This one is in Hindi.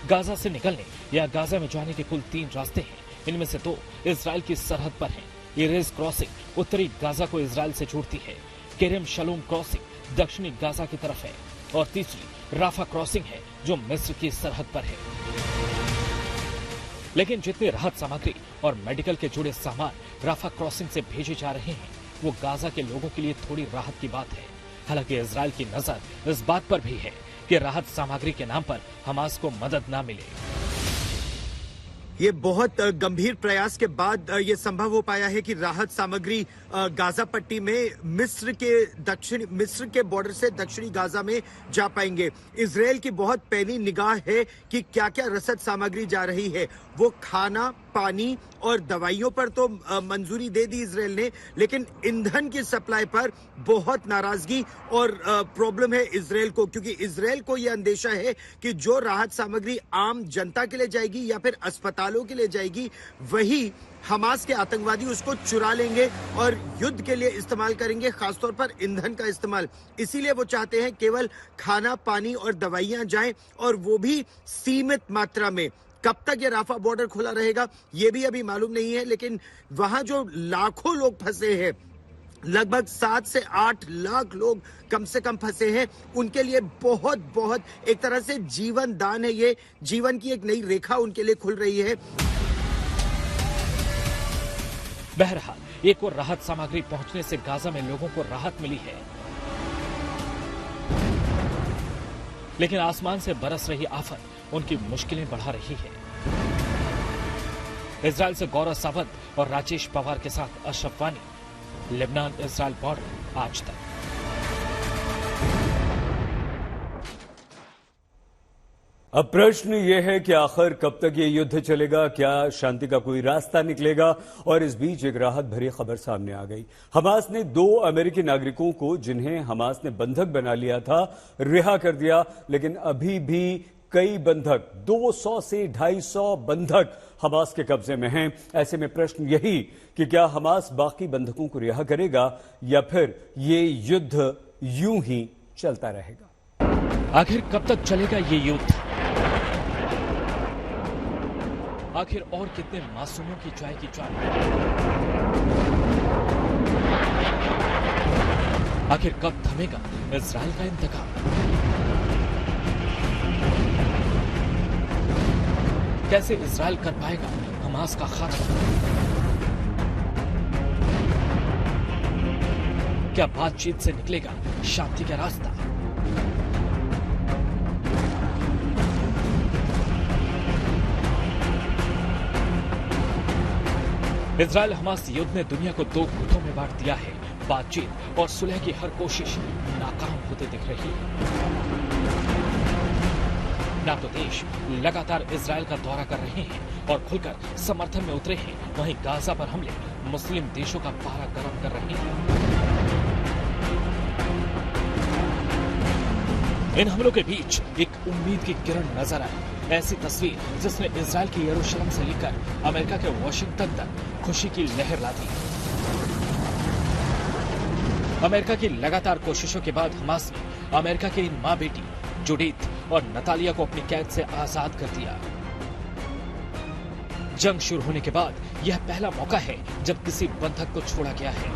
गाजा से निकलने या गाजा में जाने के कुल 3 रास्ते हैं। इनमें से 2 इजराइल की सरहद पर हैं। इरेज क्रॉसिंग उत्तरी गाजा को इजराइल से जोड़ती है। केरम शलोम क्रॉसिंग दक्षिणी गाजा की तरफ है और तीसरी राफा क्रॉसिंग है जो मिस्र की सरहद पर है। लेकिन जितनी राहत सामग्री और मेडिकल के जुड़े सामान राफा क्रॉसिंग से भेजे जा रहे हैं वो गाजा के लोगों के लिए थोड़ी राहत की बात है। हालांकि इजराइल की नजर इस बात पर भी है कि राहत सामग्री के नाम पर हमास को मदद न मिले। ये बहुत गंभीर प्रयास के बाद ये संभव हो पाया है कि राहत सामग्री गाजा पट्टी में मिस्र के बॉर्डर से दक्षिणी गाजा में जा पाएंगे। इजराइल की बहुत पैनी निगाह है कि क्या क्या रसद सामग्री जा रही है। वो खाना, पानी और दवाइयों पर तो मंजूरी दे दी इजराइल ने, लेकिन ईंधन की सप्लाई पर बहुत नाराजगी और प्रॉब्लम है इजराइल को, क्योंकि इजराइल को यह अंदेशा है कि जो राहत सामग्री आम जनता के लिए जाएगी या फिर अस्पतालों के लिए जाएगी, वही हमास के आतंकवादी उसको चुरा लेंगे और युद्ध के लिए इस्तेमाल करेंगे, खासतौर पर ईंधन का इस्तेमाल। इसीलिए वो चाहते हैं केवल खाना, पानी और दवाइयां जाएं, और वो भी सीमित मात्रा में। कब तक ये राफा बॉर्डर खुला रहेगा ये भी अभी मालूम नहीं है, लेकिन वहां जो लाखों लोग फंसे हैं, लगभग 7 से 8 लाख लोग कम से कम फंसे हैं, उनके लिए बहुत एक तरह से जीवन दान है। ये जीवन की एक नई रेखा उनके लिए खुल रही है। बहरहाल एक और राहत सामग्री पहुंचने से गाजा में लोगों को राहत मिली है, लेकिन आसमान से बरस रही आफत उनकी मुश्किलें बढ़ा रही है। इजराइल से गौरव सावंत और राजेश पवार के साथ अशरफ वानी, लेबनान इजराइल बॉर्डर, आज तक। अब प्रश्न ये है कि आखिर कब तक ये युद्ध चलेगा, क्या शांति का कोई रास्ता निकलेगा। और इस बीच एक राहत भरी खबर सामने आ गई। हमास ने 2 अमेरिकी नागरिकों को, जिन्हें हमास ने बंधक बना लिया था, रिहा कर दिया। लेकिन अभी भी कई बंधक, 200 से 250 बंधक हमास के कब्जे में हैं। ऐसे में प्रश्न यही कि क्या हमास बाकी बंधकों को रिहा करेगा या फिर ये युद्ध यूं ही चलता रहेगा। आखिर कब तक चलेगा ये युद्ध? आखिर और कितने मासूमों की जाएगी जान? आखिर कब थमेगा इजराइल का इंतकाम? कैसे इजराइल कर पाएगा हमास का खात्मा? क्या बातचीत से निकलेगा शांति का रास्ता? इजराइल हमास युद्ध ने दुनिया को 2 गुटों में बांट दिया है। बातचीत और सुलह की हर कोशिश नाकाम होते दिख रही है। ना तो देश लगातार इजराइल का दौरा कर रहे हैं और खुलकर समर्थन में उतरे हैं, वहीं गाजा पर हमले मुस्लिम देशों का पारा गर्म कर रहे हैं। इन हमलों के बीच एक उम्मीद की किरण नजर आई। ऐसी तस्वीर जिसने इजराइल के यरूशलेम से लेकर अमेरिका के वाशिंगटन तक खुशी की लहर ला दी। अमेरिका की लगातार कोशिशों के बाद हमास ने अमेरिका की इन मां बेटी जुडीथ और नतालिया को अपनी कैद से आजाद कर दिया। जंग शुरू होने के बाद यह पहला मौका है जब किसी बंधक को छोड़ा गया है।